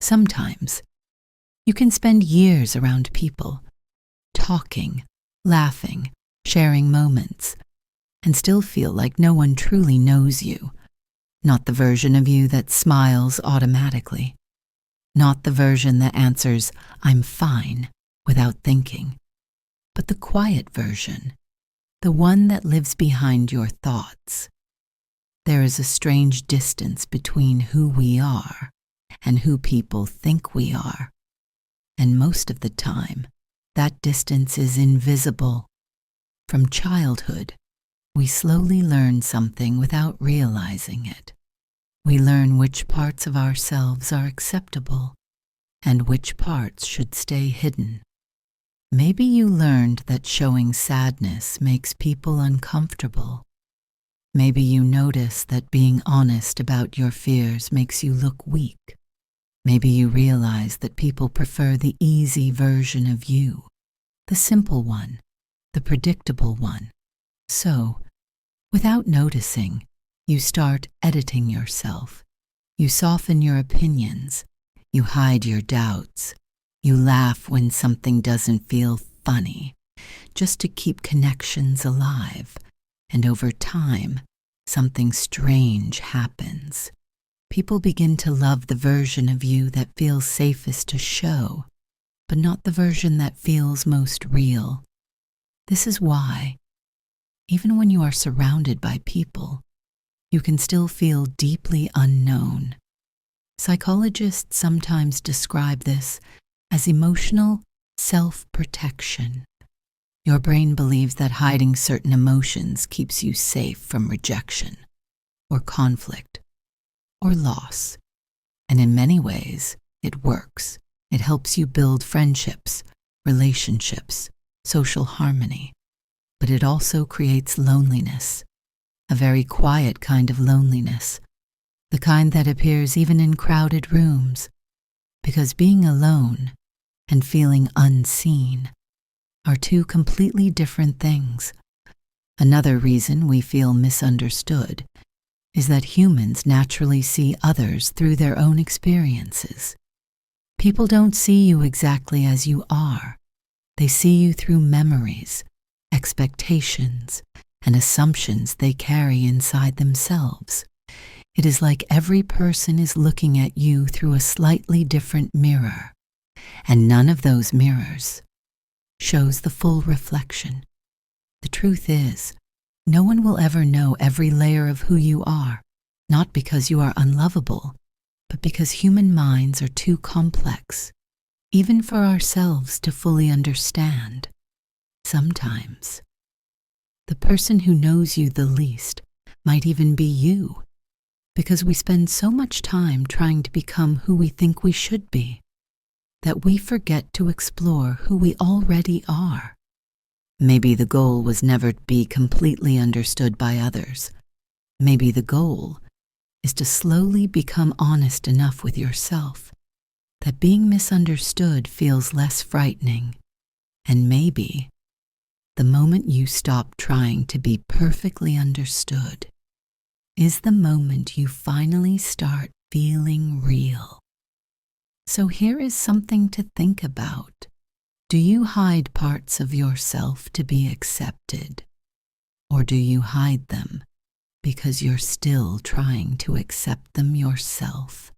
Sometimes you can spend years around people, talking, laughing, sharing moments, and still feel like no one truly knows you. Not the version of you that smiles automatically. Not the version that answers, "I'm fine," without thinking. But the quiet version, the one that lives behind your thoughts. There is a strange distance between who we are and who people think we are. And most of the time, that distance is invisible. From childhood, we slowly learn something without realizing it. We learn which parts of ourselves are acceptable and which parts should stay hidden. Maybe you learned that showing sadness makes people uncomfortable. Maybe you notice that being honest about your fears makes you look weak. Maybe you realize that people prefer the easy version of you, the simple one, the predictable one. So, without noticing, you start editing yourself. You soften your opinions. You hide your doubts. You laugh when something doesn't feel funny, just to keep connections alive. And over time, something strange happens. People begin to love the version of you that feels safest to show, but not the version that feels most real. This is why, even when you are surrounded by people, you can still feel deeply unknown. Psychologists sometimes describe this as emotional self-protection. Your brain believes that hiding certain emotions keeps you safe from rejection, or conflict, or loss. And in many ways, it works. It helps you build friendships, relationships, social harmony. But it also creates loneliness, a very quiet kind of loneliness, the kind that appears even in crowded rooms, because being alone and feeling unseen are two completely different things. Another reason we feel misunderstood is that humans naturally see others through their own experiences. People don't see you exactly as you are. They see you through memories, expectations, and assumptions they carry inside themselves. It is like every person is looking at you through a slightly different mirror, and none of those mirrors shows the full reflection. The truth is, no one will ever know every layer of who you are, not because you are unlovable, but because human minds are too complex, even for ourselves to fully understand. Sometimes, the person who knows you the least might even be you, because we spend so much time trying to become who we think we should be, that we forget to explore who we already are. Maybe the goal was never to be completely understood by others. Maybe the goal is to slowly become honest enough with yourself that being misunderstood feels less frightening. And maybe the moment you stop trying to be perfectly understood is the moment you finally start feeling real. So here is something to think about. Do you hide parts of yourself to be accepted? Or do you hide them because you're still trying to accept them yourself?